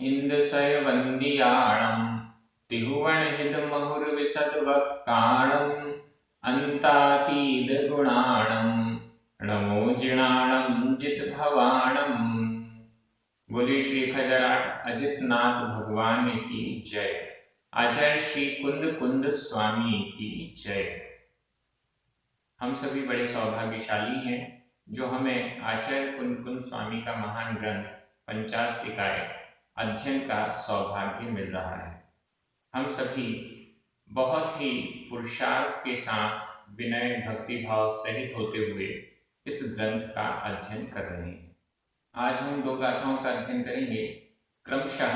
इंदुशयवन्दियाणं तिहुवनहितमहुर्विशद्वक्काणं अन्तातीतगुणाणं नमो जितभवाणं। बोलिए श्री खजराट अजितनाथ भगवान की जय। आचार्य श्री कुंद कुंद स्वामी की जय। हम सभी बड़े सौभाग्यशाली हैं जो हमें आचार्य कुंद कुंद स्वामी का महान ग्रंथ पंचास्तिकाय अध्ययन का सौभाग्य मिल रहा है। हम सभी बहुत ही पुरुषार्थ के साथ विनय भक्ति भाव सहित होते हुए इस ग्रंथ का अध्ययन कर रहे हैं। आज हम दो गाथाओं का अध्ययन करेंगे, क्रमशः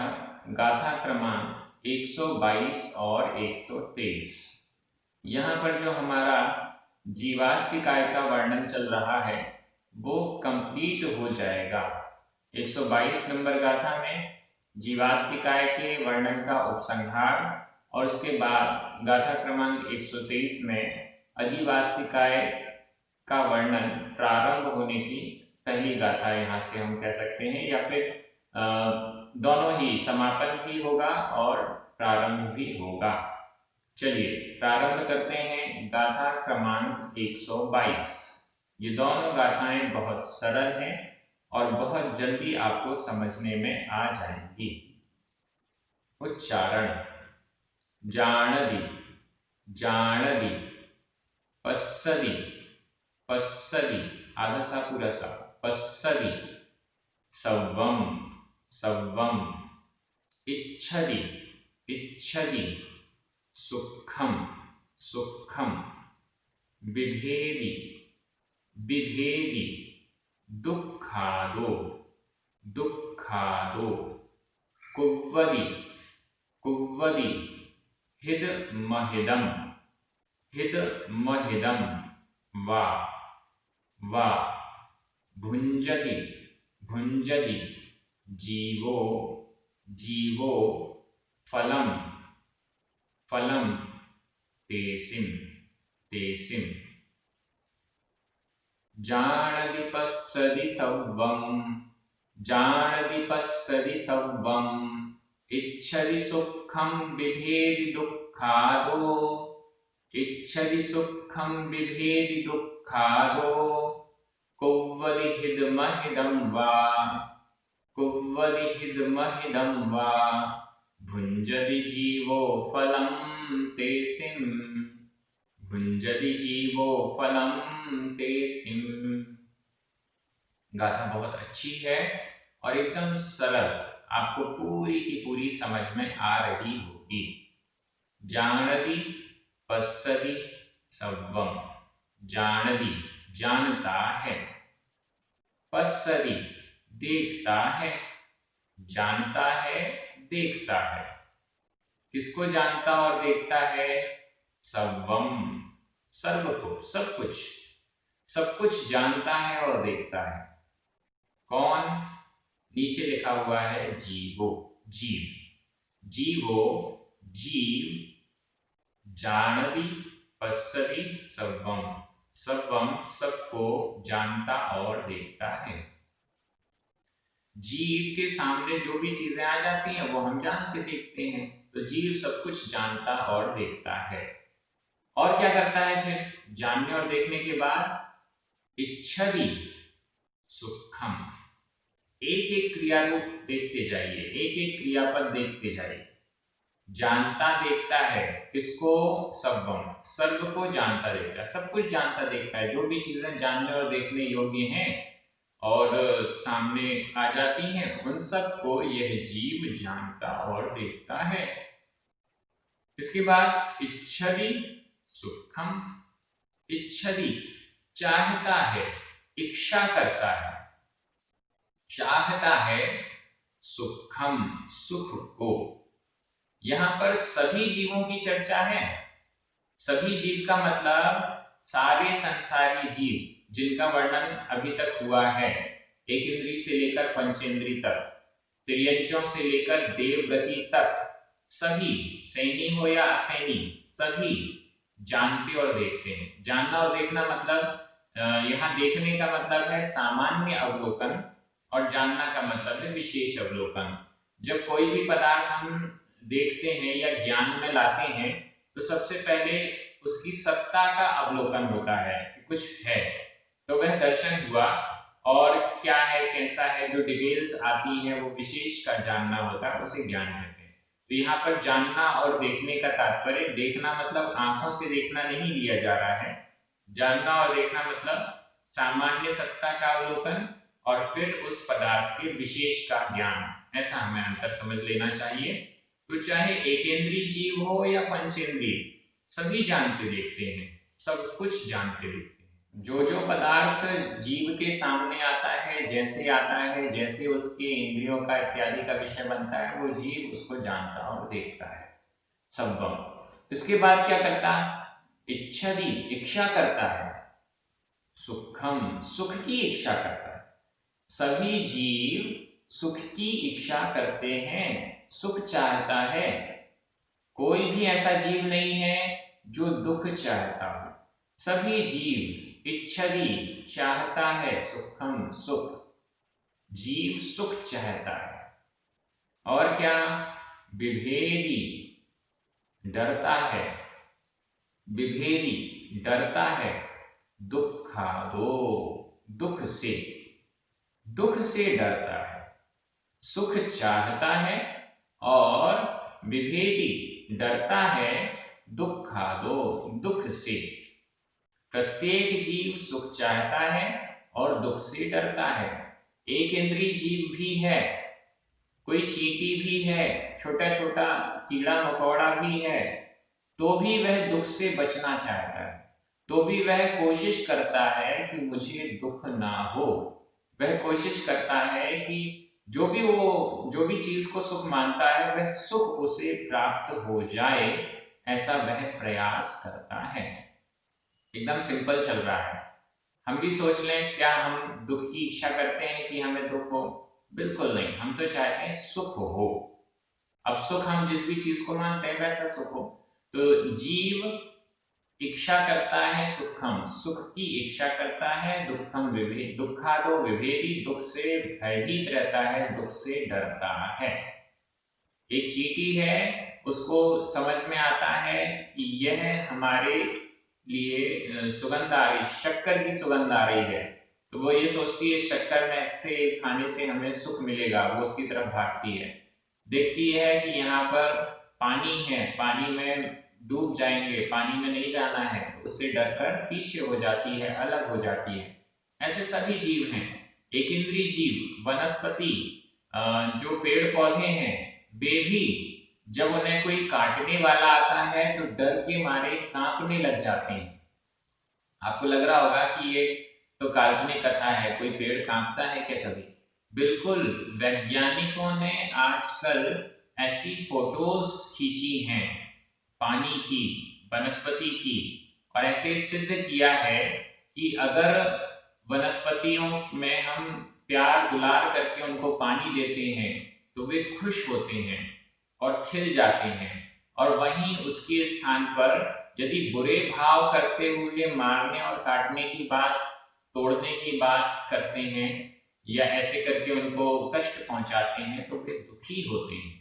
गाथा क्रमांक 122 और 123। यहाँ पर जो हमारा जीवास्तिकाय का वर्णन चल रहा है वो कंप्लीट हो जाएगा। 122 नंबर गाथा में जीवास्तिकाय के वर्णन का उपसंहार और उसके बाद गाथा क्रमांक 123 में अजीवास्तिकाय का वर्णन प्रारंभ होने की पहली गाथा यहाँ से हम कह सकते हैं, या फिर दोनों ही समापन भी होगा और प्रारंभ भी होगा। चलिए प्रारंभ करते हैं गाथा क्रमांक 122। ये दोनों गाथाएं बहुत सरल हैं और बहुत जल्दी आपको समझने में आ जाएंगी। उच्चारण: जानदी जानदी, पस्सदी पस्सदी, आधा सा पूरा सा, पस्सदी, सव्वम सव्वम, इच्छदि इच्छदि, सुखम सुखम, बिभेदि बिभेदि, दुःखादो दुःखादो, कुव्वदि कुव्वदि, हिदमहिदम हिदमहिदम, वा वा, भुञ्जति भुञ्जति, जीवो जीवो, फलम फलम, तेसिम तेसिम। जानदि पस्सदि सव्वम जानदि पस्सदि सव्वम, इच्छदि सुखम बिभेदि दुःखादो इच्छदि सुखम बिभेदि दुःखादो, कुव्वदि हिदमहिदं वा कुव्वदि हिदमहिदं वा, भुञ्जति जीवो फलं तेसिं भुञ्जति जीवो फलं तेसिं। गाथा बहुत अच्छी है और एकदम सरल, आपको पूरी की पूरी समझ में आ रही होगी। जानदि पस्सदि सव्वम, जानदि जानता है, पस्सदि देखता है, जानता है देखता है। किसको जानता और देखता है? सव्वम, सर्व को, सब कुछ जानता है और देखता है। कौन? नीचे लिखा हुआ है जीवो, जीव, जीवो जीव, जानदि पस्सदि सव्वम, सव्वम सबको जानता और देखता है। जीव के सामने जो भी चीजें आ जाती हैं वो हम जानते देखते हैं, तो जीव सब कुछ जानता और देखता है। और क्या करता है फिर जानने और देखने के बाद? इच्छदि सुखम, एक एक क्रिया रूप देखते जाइए, एक एक क्रियापद देखते जाइए। जानता देखता है किसको? सव्वम, सर्व को जानता देखता है, सब कुछ जानता देखता है। जो भी चीजें जानने और देखने योग्य हैं और सामने आ जाती हैं उन सबको यह जीव जानता और देखता है। इसके बाद इच्छदि सुखम, इच्छदि चाहता है, इच्छा करता है, चाहता है, सुखम सुख को। यहां पर सभी जीवों की चर्चा है। सभी जीव का मतलब सारे संसारी जीव जिनका वर्णन अभी तक हुआ है, एक इंद्री से लेकर पंचेंद्री तक, त्रियंचों से लेकर देवगति तक, सभी सैनी हो या असैनी सभी जानते और देखते हैं। जानना और देखना मतलब यहाँ देखने का मतलब है सामान्य अवलोकन और जानना का मतलब है विशेष अवलोकन। जब कोई भी पदार्थ हम देखते हैं या ज्ञान में लाते हैं तो सबसे पहले उसकी सत्ता का अवलोकन होता है कि कुछ है, तो वह दर्शन हुआ। और क्या है, कैसा है, जो डिटेल्स आती है वो विशेष का जानना होता है, उसे ज्ञान कहते हैं। तो यहाँ पर जानना और देखने का तात्पर्य, देखना मतलब आंखों से देखना नहीं लिया जा रहा है, जानना और देखना मतलब सामान्य सत्ता का अवलोकन और फिर उस पदार्थ के विशेष का ज्ञान, ऐसा हमें अंतर समझ लेना चाहिए। तो चाहे एकेंद्रीय जीव हो या पंचेंद्रीय, सभी जानते देखते हैं, सब कुछ जानते देखते हैं। जो जो पदार्थ जीव के सामने आता है, जैसे आता है, जैसे उसके इंद्रियों का इत्यादि का विषय बनता है, वो जीव उसको जानता और देखता है। सब्बम। इसके बाद क्या करता है? इच्छादि, इच्छा करता है। सुखम, सुख की इच्छा करता है। सभी जीव सुख की इच्छा करते हैं, सुख चाहता है। कोई भी ऐसा जीव नहीं है जो दुख चाहता हो। सभी जीव इच्छादि, चाहता है सुखम, सुख। जीव सुख चाहता है। और क्या? विभेदी, डरता है। विभेदी, डरता है। दुखादो, दुख से, दुख से डरता है। सुख चाहता है और विभेदी, डरता है। दुखादो, दुख से। प्रत्येक जीव सुख चाहता है और दुख से डरता है। एक इंद्रिय जीव भी है, कोई चींटी भी है, छोटा छोटा कीड़ा मकोड़ा भी है, तो भी वह दुख से बचना चाहता है, तो भी वह कोशिश करता है कि मुझे दुख ना हो। वह कोशिश करता है कि जो भी चीज को सुख मानता है वह सुख उसे प्राप्त हो जाए, ऐसा वह प्रयास करता है। एकदम सिंपल चल रहा है। हम भी सोच लें, क्या हम दुख की इच्छा करते हैं कि हमें दुख हो? बिल्कुल नहीं, हम तो चाहते हैं सुख हो। अब सुख, हम जिस भी चीज को मानते हैं वैसा सुख हो। तो जीव इच्छा करता है सुखम, सुख की इच्छा करता है। दुखम विभेद, दुखादो विभेदी, दुख से भयभीत रहता है, दुख से डरता है। एक चींटी है, उसको समझ में आता है कि यह हमारे लिए सुगंध आ रही, शक्कर की सुगंध आ रही है, तो वो ये सोचती है शक्कर में से खाने से हमें सुख मिलेगा, वो उसकी तरफ भागती है। देखती है कि यहाँ पर पानी है, पानी में डूब जाएंगे, पानी में नहीं जाना है, तो उससे डरकर पीछे हो जाती है, अलग हो जाती है। ऐसे सभी जीव हैं। एक इंद्रिय जीव, वनस्पति, जो पेड़ पौधे हैं, वे भी जब उन्हें कोई काटने वाला आता है तो डर के मारे कांपने लग जाते हैं। आपको लग रहा होगा कि ये तो काल्पनिक कथा है, कोई पेड़ कांपता है क्या कभी? बिल्कुल। वैज्ञानिकों ने आजकल ऐसी फोटोज खींची हैं पानी की, वनस्पति की, और ऐसे सिद्ध किया है कि अगर वनस्पतियों में हम प्यार दुलार करके उनको पानी देते हैं तो वे खुश होते हैं और खिल जाते हैं। और वहीं उसके स्थान पर यदि बुरे भाव करते हुए मारने और काटने की बात, तोड़ने की बात करते हैं या ऐसे करके उनको कष्ट पहुंचाते हैं, तो वे दुखी होते हैं।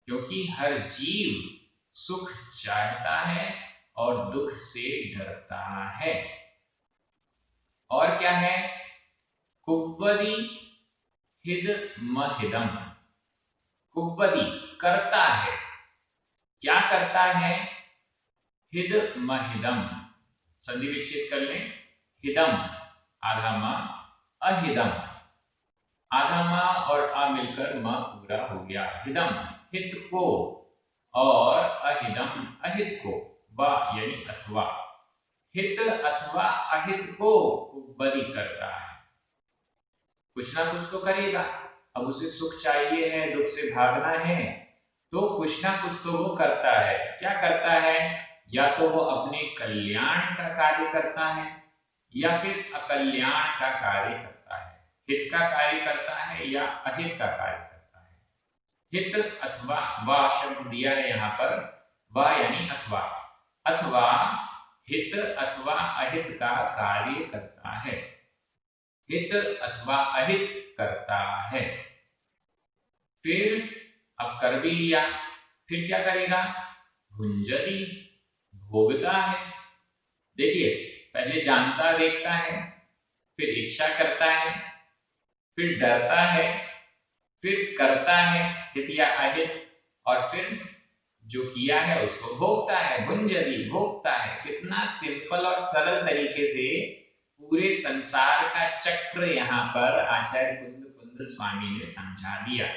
क्योंकि हर जीव सुख चाहता है और दुख से डरता है। और क्या है? कुब्बदी हिद महिदम। कुब्बदी, करता है। क्या करता है? हिद महिदम, संधि विच्छेद कर लें। हिदम, आधा म, अहिदम, आधा म और अ मिलकर म पूरा हो गया। हिदम, हित को, और अहिदम, अहित को, व यानी अथवा। हित अथवा अहित को कुब्बदी करता है। कुछ ना कुछ तो करेगा। अब उसे सुख चाहिए है, दुख से भागना है, तो कुछ ना कुछ तो वो करता है। क्या करता है? या तो वो अपने कल्याण का कार्य करता है या फिर अकल्याण का कार्य करता है। हित का कार्य करता है या अहित का कार्य करता है। हित अथवा, वा शब्द दिया है यहाँ पर, वा यानी अथवा, अथवा हित अथवा अहित का कार्य करता है। हित अथवा अहित करता है। फिर अब कर भी लिया, फिर क्या करेगा, भुंजति, भोगता है। देखिए, पहले जानता देखता है, फिर इच्छा करता है, फिर डरता है, फिर करता है हित या अहित, और फिर जो किया है उसको भोगता है। भुंजति, भोगता है। कितना सिंपल और सरल तरीके से पूरे संसार का चक्र यहाँ पर आचार्य कुंद कुंद स्वामी ने समझा दिया।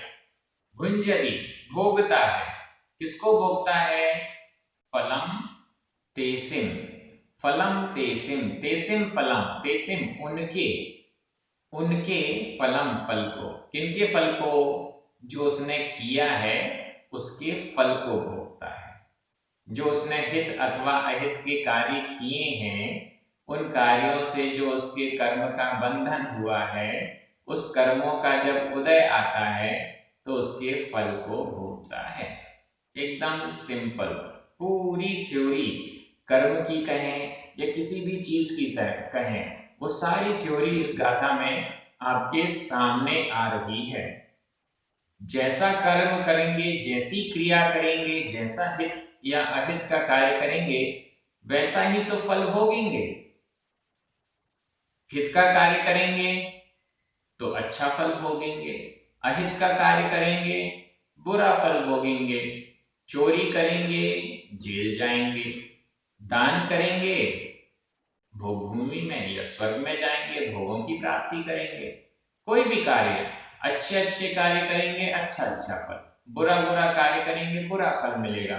भुंजति, भोगता है। किसको भोगता है, फलम तेसिम, फलम तेसिम, तेसिम फलम, तेसिम उनके, उनके फलम फल को, किनके फल को, जो उसने किया है उसके फल को भोगता है। जो उसने हित अथवा अहित के कार्य किए हैं, उन कार्यों से जो उसके कर्म का बंधन हुआ है, उस कर्मों का जब उदय आता है तो उसके फल को भोगता है। एकदम सिंपल पूरी थ्योरी, कर्म की कहें या किसी भी चीज की तरह कहें, वो सारी थ्योरी इस गाथा में आपके सामने आ रही है। जैसा कर्म करेंगे, जैसी क्रिया करेंगे, जैसा हित या अहित का कार्य करेंगे, वैसा ही तो फल भोगेंगे। हित का कार्य करेंगे तो अच्छा फल भोगेंगे, अहित का कार्य करेंगे बुरा फल भोगेंगे। चोरी करेंगे जेल जाएंगे, दान करेंगे भोग भूमि में या स्वर्ग में जाएंगे, भोगों की प्राप्ति करेंगे। कोई भी कार्य, अच्छे अच्छे कार्य करेंगे अच्छा अच्छा फल, बुरा बुरा कार्य करेंगे बुरा फल मिलेगा।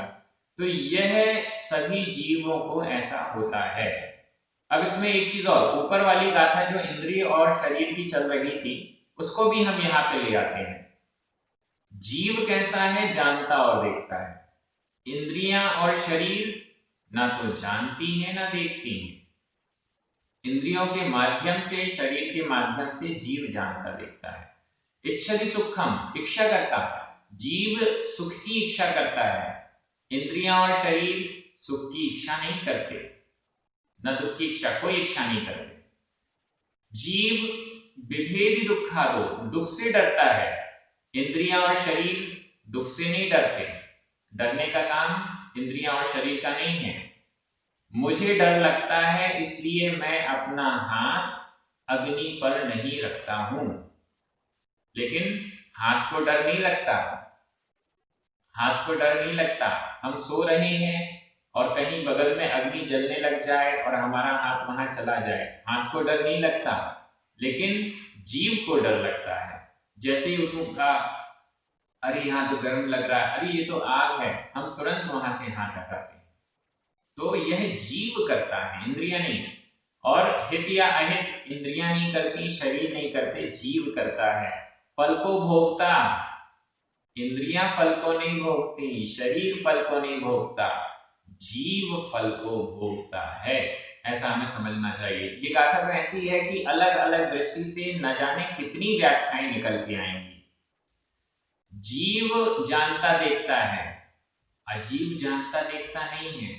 तो यह सभी जीवों को ऐसा होता है। अब इसमें एक चीज और, ऊपर वाली गाथा जो इंद्रिय और शरीर की चल रही थी, उसको भी हम यहाँ पे ले आते हैं। जीव कैसा है, जानता और देखता है। इंद्रियां और शरीर ना तो जानती है ना देखती है। इंद्रियों के माध्यम से, शरीर के माध्यम से जीव जानता देखता है। इच्छति सुखम, इच्छा करता, जीव सुख की इच्छा करता है। इंद्रियां और शरीर सुख की इच्छा नहीं करते, न दुख की इच्छा, कोई इच्छा नहीं करते। जीव विभेदी दुखादो, दुख से डरता है। इंद्रियां और शरीर दुख से नहीं डरते। डरने का काम इंद्रियां और शरीर का नहीं है। मुझे डर लगता है इसलिए मैं अपना हाथ अग्नि पर नहीं रखता हूं, लेकिन हाथ को डर नहीं लगता, हाथ को डर नहीं लगता। हम सो रहे हैं और कहीं बगल में अग्नि जलने लग जाए और हमारा हाथ वहां चला जाए, हाथ को डर नहीं लगता, लेकिन जीव को डर लगता है। जैसे ही उठूंगा, अरे यहाँ तो गर्म लग रहा है, अरे ये तो आग है, हम तुरंत वहां से हाथ हटाते हैं। तो यह जीव करता है, इंद्रिया नहीं। और हित या अहित इंद्रियां नहीं करती, शरीर नहीं करते, जीव करता है। फल को भोगता, इंद्रियां फल को नहीं भोगती, शरीर फल को नहीं भोगता, जीव फल को भोगता है। ऐसा हमें समझना चाहिए। ये गाथा तो ऐसी है कि अलग अलग दृष्टि से न जाने कितनी व्याख्याएं निकल के आएंगी। जीव जानता देखता है, अजीव जानता देखता नहीं है।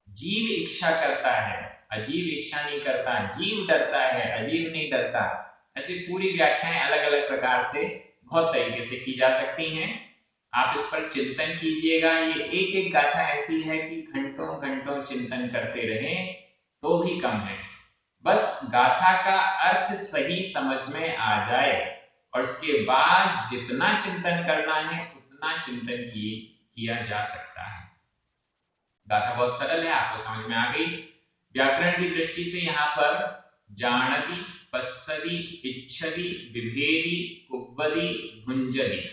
जीव इच्छा करता है, अजीव इच्छा नहीं करता। जीव डरता है, अजीव नहीं डरता। ऐसी पूरी व्याख्याएं अलग अलग प्रकार से बहुत तरीके से की जा सकती हैं। आप इस पर चिंतन कीजिएगा। ये एक एक गाथा ऐसी है कि घंटों घंटों चिंतन करते रहें तो भी कम है। बस गाथा का अर्थ सही समझ में आ जाए और इसके बाद जितना चिंतन करना है उतना चिंतन किया जा सकता है। गाथा बहुत सरल है, आपको समझ में आ गई। व्याकरण की दृष्टि से यहाँ पर जानति, पश्यति, इच्छति, विभेदी, कुब्बदी, भुंजति,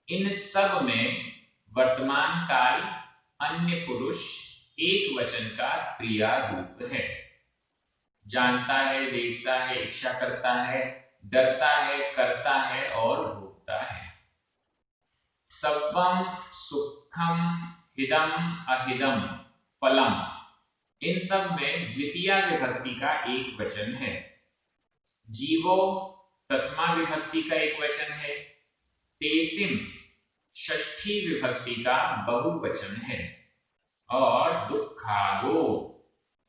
इन सब में वर्तमान काल अन्य पुरुष एक वचन का क्रिया रूप है। जानता है, देखता है, इच्छा करता है, डरता है, करता है और भोगता है। सब्बम सुखम हिदम अहिदम फलम, इन सब में द्वितीय विभक्ति का एक वचन है। जीवो प्रथमा विभक्ति का एक वचन है। तेसिम षष्ठी विभक्ति का बहुवचन है। और दुखादो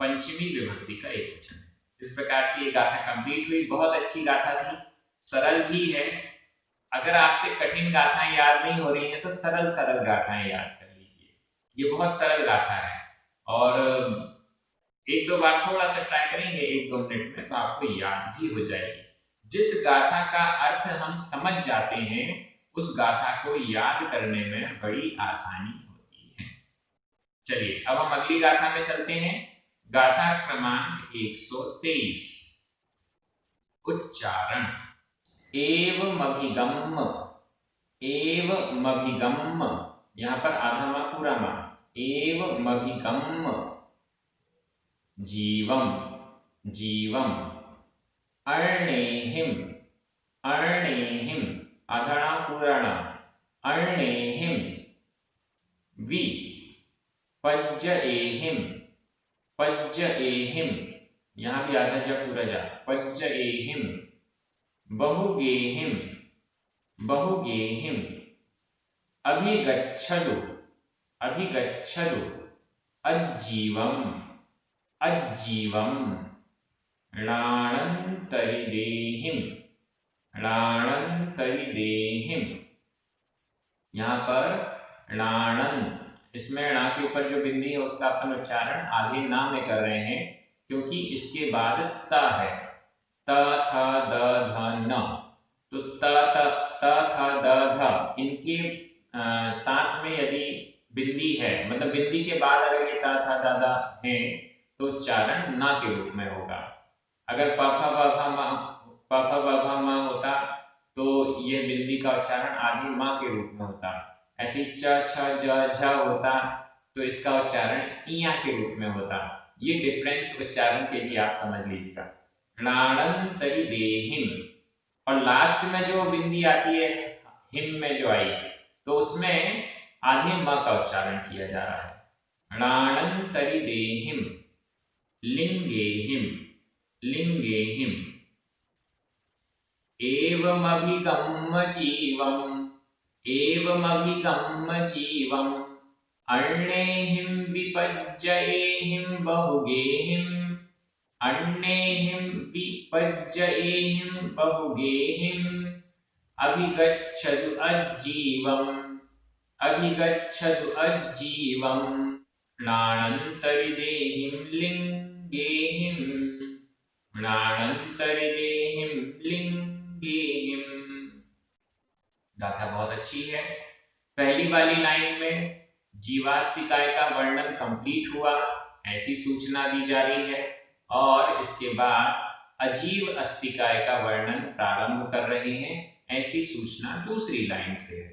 पंचमी विभक्ति का एक वचन है। इस प्रकार से ये गाथा कंप्लीट हुई। बहुत अच्छी गाथा थी, सरल भी है, अगर आपसे कठिन गाथाएं याद नहीं हो रही हैं तो सरल सरल गाथाएं याद कर लीजिए। ये बहुत सरल गाथा है और एक दो बार थोड़ा सा ट्राई करेंगे, एक दो मिनट में तो आपको याद भी हो जाएगी। जिस गाथा का अर्थ हम समझ जाते हैं उस गाथा को याद करने में बड़ी आसानी होती है। चलिए अब हम अगली गाथा में चलते हैं। गाथा क्रमांक 123। उच्चारण। एवमभिगम, एवमभिगम, यहां पर आधा मा पूरा मा, एवमभिगम जीवम, जीवम, अर्णेहिम, अर्णेहिम, आधा णा पूरा णा, अर्णेहिम, विपज्जएहिम, पज्जएहिम, यहां भी आधा जा पूरा जा, पज्जएहिम, बहुगेहिम, बहुगेहिम, अभिगच्छतु, अभिगच्छतु, अज्जीवम, अज्जीवम, णाणन्तरिदेहिम, णाणन्तरिदेहिम, यहाँ पर णाणन, इसमें णा के ऊपर जो बिंदी है उसका अपन उच्चारण आधे ना में कर रहे हैं क्योंकि इसके बाद त है, त थ द ध न, तो त थ द ध इनके साथ में यदि बिंदी है, मतलब बिंदी के बाद अगर ये त थ द ध है तो उच्चारण ना के रूप में होगा। अगर प फ ब भ म होता तो ये बिंदी का उच्चारण आधी माँ के रूप में होता। ऐसे च छ ज झ होता तो इसका उच्चारण इया के रूप में होता। ये डिफरेंस उच्चारण के भी आप समझ लीजिएगा। णाणन्तरिदेहिम, और लास्ट में जो बिंदी आती है हिम में जो आई तो उसमें आधे म का उच्चारण किया जा रहा है। णाणन्तरिदेहिम, लिंगेहिम, लिंगेहिम, एवमभिगम्य जीवम, एवमभिगम्य जीवम, अर्णेहिम विपज्जएहिम बहुगेहिम, अर्णेहिम विपज्जएहिम बहुगेहिम, अभिगच्छतु अज्जीवम, अभिगच्छतु अज्जीवम, णाणन्तरिदेहिम लिंगेहिम, णाणन्तरिदेहिम लिंगेहिम। गाथा बहुत अच्छी है। पहली वाली लाइन में जीवास्तिकाय का वर्णन कंप्लीट हुआ ऐसी सूचना दी जा रही है और इसके बाद अजीव अस्तिकाय का वर्णन प्रारंभ कर रहे हैं ऐसी सूचना दूसरी लाइन से है।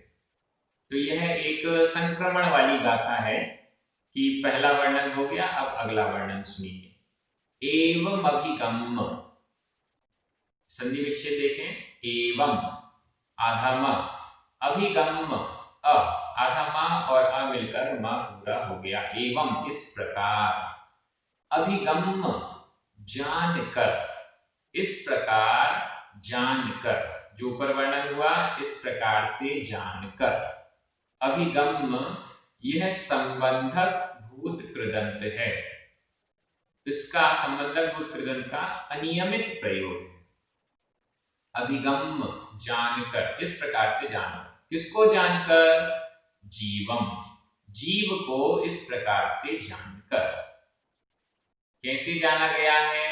तो यह एक संक्रमण वाली गाथा है कि पहला वर्णन हो गया, अब अगला वर्णन सुनिए। एवं अभिगम, संधि विच्छेद देखें, एवं आधा म, अभिगम अ, आधा मा और अ मिलकर मा पूरा हो गया। एवं इस प्रकार, अभिगम जानकर, इस प्रकार जानकर, जो ऊपर वर्णन हुआ इस प्रकार से जानकर। अभिगम यह संबंधक भूत कृदंत है, इसका संबंधक भूत कृदंत का अनियमित प्रयोग है। अभिगम जानकर, इस प्रकार से जानकर, किसको जानकर? जीवम, जीव को इस प्रकार से जानकर। कैसे जाना गया है?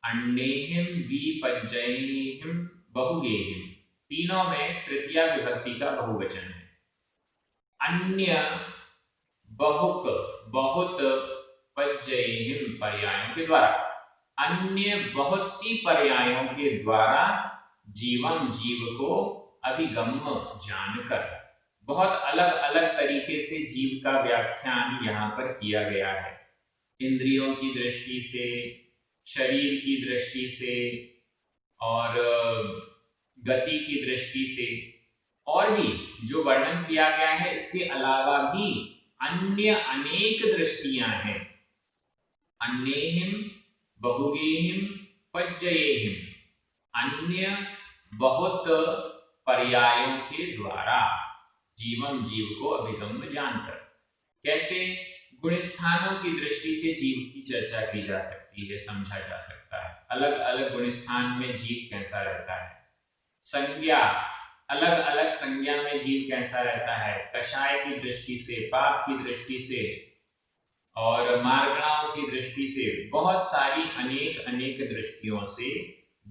अन्नेहिम विपज्जएहिम बहुगेहिम, तीनों में तृतीया विभक्ति का बहुवचन है। अन्य बहुक बहुत पज्जएहिम पर्यायों के द्वारा, अन्य बहुत सी पर्यायों के द्वारा जीवम जीव को अभिगम जानकर, बहुत अलग अलग तरीके से जीव का व्याख्यान यहाँ पर किया गया है। इंद्रियों की दृष्टि से, शरीर की दृष्टि से और गति की दृष्टि से, और भी जो वर्णन किया गया है इसके अलावा भी अन्य अनेक दृष्टियां हैं। अन्नेहिम बहुगेहिम पज्जएहिम, अन्य बहुत पर्यायों के द्वारा जीवम जीव को अभिगम जानकर। कैसे? गुण स्थानों की दृष्टि से जीव की चर्चा की जा सकती है, समझा जा सकता है। अलग अलग गुण स्थान में जीव कैसा रहता है। संज्ञा अलग अलग संज्ञा में जीव कैसा रहता है, कषाय की दृष्टि से, पाप की दृष्टि से और मार्गणाओं की दृष्टि से, बहुत सारी अनेक अनेक दृष्टियों से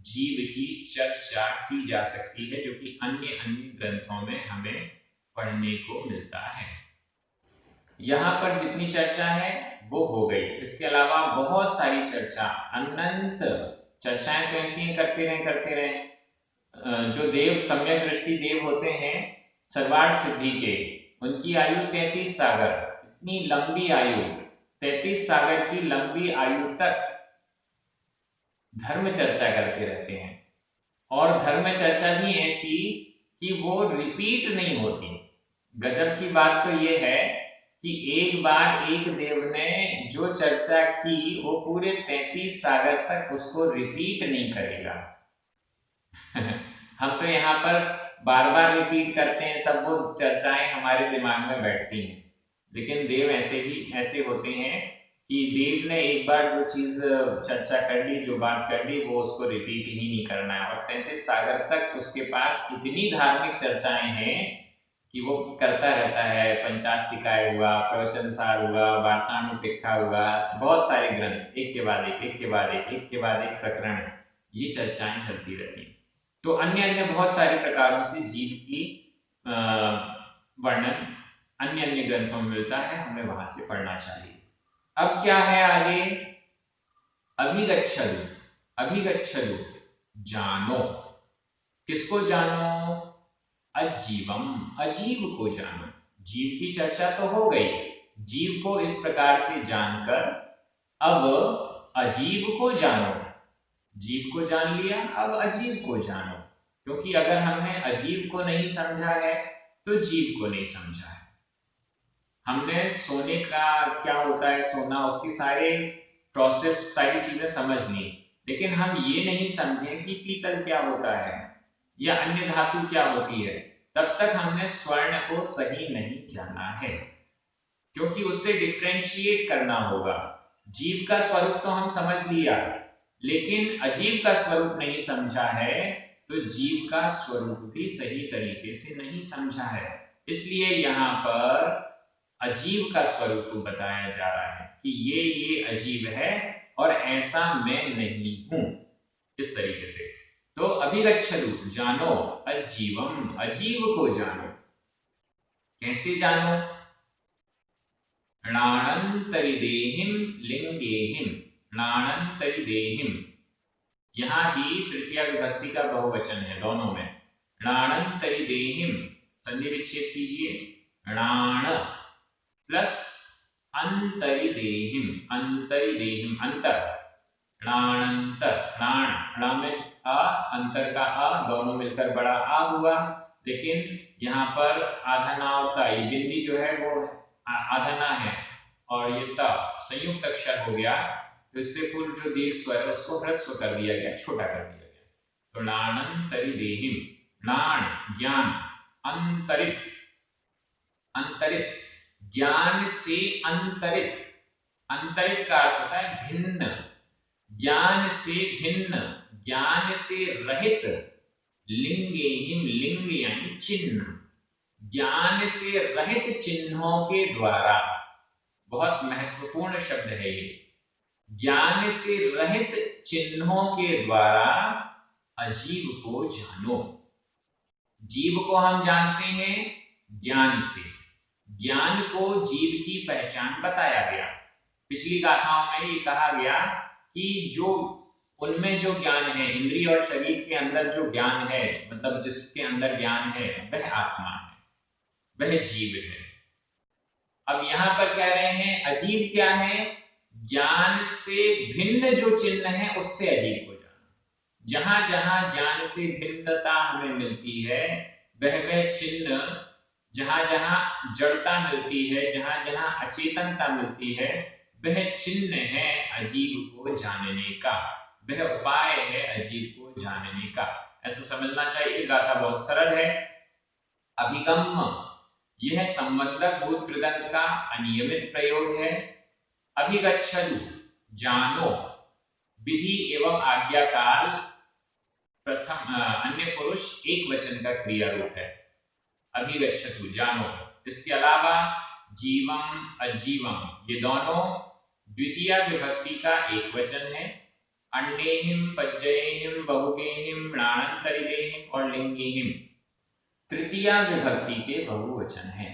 जीव की चर्चा की जा सकती है, जो कि अन्य अन्य ग्रंथों में हमें पढ़ने को मिलता है। यहाँ पर जितनी चर्चा है वो हो गई। इसके अलावा बहुत सारी चर्चा, अनंत चर्चाएं तो ऐसी ही करते रहे। जो देव सम्यक दृष्टि देव होते हैं सर्वार्थ सिद्धि के, उनकी आयु 33 सागर, इतनी लंबी आयु, 33 सागर की लंबी आयु तक धर्म चर्चा करते रहते हैं। और धर्म चर्चा भी ऐसी कि वो रिपीट नहीं होती। गजब की बात तो ये है कि एक बार एक देव ने जो चर्चा की वो पूरे 33 सागर तक उसको रिपीट नहीं करेगा। हम तो यहाँ पर बार बार रिपीट करते हैं तब वो चर्चाएं हमारे दिमाग में बैठती हैं, लेकिन देव ऐसे होते हैं कि देव ने एक बार जो चीज चर्चा कर ली, जो बात कर ली, वो उसको रिपीट ही नहीं करना है। और 33 सागर तक उसके पास इतनी धार्मिक चर्चाएं हैं कि वो करता रहता है। पंचास्तिकाय हुआ, प्रवचन सार हुआ, वार्षाणुपिक्खा हुआ, बहुत सारे ग्रंथ एक के बाद एक, एक के बाद एक, एक के बाद एक प्रकरण, ये चर्चाएं चलती रहती हैं। तो अन्य अन्य बहुत सारे प्रकारों से जीव की वर्णन अन्य अन्य ग्रंथों में मिलता है, हमें वहां से पढ़ना चाहिए। अब क्या है आगे, अभिगच्छतु, अभिगच्छतु जानो, किसको जानो, अजीवम, अजीव को जानो। जीव की चर्चा तो हो गई, जीव को इस प्रकार से जानकर अब अजीव को जानो। जीव को जान लिया, अब अजीव को जानो, क्योंकि अगर हमने अजीव को नहीं समझा है तो जीव को नहीं समझा है। हमने सोने का क्या होता है, सोना, उसकी सारे प्रोसेस, सारी चीजें समझ ली, लेकिन हम ये नहीं समझे कि पीतल क्या होता है या अन्य धातु क्या होती है, तब तक हमने स्वर्ण को सही नहीं जाना है, क्योंकि उससे डिफ्रेंशिएट करना होगा। जीव का स्वरूप तो हम समझ लिया, लेकिन अजीव का स्वरूप नहीं समझा है, तो जीव का स्वरूप भी सही तरीके से नहीं समझा है। इसलिए यहाँ पर अजीव का स्वरूप बताया जा रहा है कि ये अजीव है और ऐसा मैं नहीं हूं, इस तरीके से। तो अभिगच्छतु जानो अजीवम, अजीव को जानो। कैसे जानो, णाणंतरिदेहिम लिंगेहिम, णाणंतरिदेहिम, यहाँ की तृतीया विभक्ति का बहुवचन है दोनों में। णाणंतरिदेहिम, संधि विच्छेद कीजिए, णाण प्लस अंतरिदेहिम, अंतरिदेहिम अंतर, णाणंतर, णाण, णा में आ, अंतर का आ, दोनों मिलकर बड़ा आ हुआ, लेकिन यहाँ पर आधा ना और ता, ये बिंदी जो है वो आधा ना है और ये ता संयुक्त अक्षर हो गया, तो इससे पूर्व जो दीर्घ स्वर है उसको ह्रस्व कर दिया गया, छोटा कर दिया गया। तो णाणंतरिदेहिम, णाण ज्ञान, अंतरित, अंतरित ज्ञान से अंतरित, अंतरित का अर्थ होता है भिन्न, ज्ञान से भिन्न, ज्ञान से रहित, लिंगेहिम, लिंग यानी चिन्ह, ज्ञान से रहित चिन्हों के द्वारा, बहुत महत्वपूर्ण शब्द है ये, ज्ञान से रहित चिन्हों के द्वारा अजीव को जानो। जीव को हम जानते हैं ज्ञान से, ज्ञान को जीव की पहचान बताया गया। पिछली गाथाओं में ये कहा गया कि जो उनमें जो ज्ञान है, इंद्रिय और शरीर के अंदर जो ज्ञान है, मतलब जिसके अंदर ज्ञान है, वह आत्मा है, वह जीव है। अब यहाँ पर कह रहे हैं अजीव क्या है, ज्ञान से भिन्न जो चिन्ह है उससे अजीव को जानो। जहां जहां ज्ञान से भिन्नता हमें मिलती है, वह चिन्ह, जहां जहां जड़ता मिलती है, जहां जहां अचेतनता मिलती है, वह चिन्ह है अजीव को जानने का, वह उपाय है अजीव को जानने का। ऐसा समझना चाहिए। गाथा बहुत सरल है। अभिगम, यह संबंधक भूत कृदंत का अनियमित प्रयोग है। अभिगच्छतु जानो, विधि एवं आज्ञा काल प्रथम अन्य पुरुष एक वचन का क्रिया रूप है। अभिगच्छतु जानो। इसके अलावा जीवम अजीवम ये दोनों द्वितीय विभक्ति का एक वचन है। अंडेहिम पज्जयेहिम बहुगेहिम णानंतरिदेहिम और लिंगेहिम तृतीय विभक्ति के बहुवचन हैं।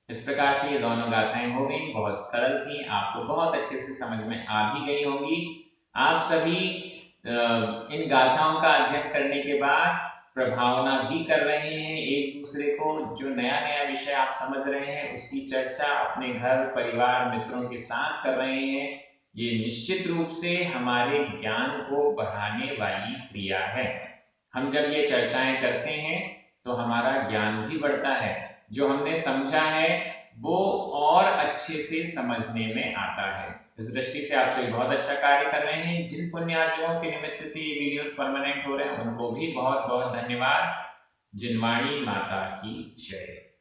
इस प्रकार से ये दोनों गाथाएं हो गई, बहुत सरल थी, आपको बहुत अच्छे से समझ में आ भी गई होंगी। आप सभी इन गाथाओं का अध्ययन करने के बाद प्रभावना भी कर रहे हैं एक दूसरे को। जो नया नया विषय आप समझ रहे हैं उसकी चर्चा अपने घर परिवार मित्रों के साथ कर रहे हैं। ये निश्चित रूप से हमारे ज्ञान को बढ़ाने वाली क्रिया है। हम जब ये चर्चाएं करते हैं तो हमारा ज्ञान भी बढ़ता है। जो हमने समझा है वो और अच्छे से समझने में आता है। इस दृष्टि से आप सभी बहुत अच्छा कार्य कर रहे हैं। जिन पुण्यार्जनों के निमित्त से ये वीडियोस परमानेंट हो रहे हैं उनको भी बहुत बहुत धन्यवाद। जिनवाणी माता की जय।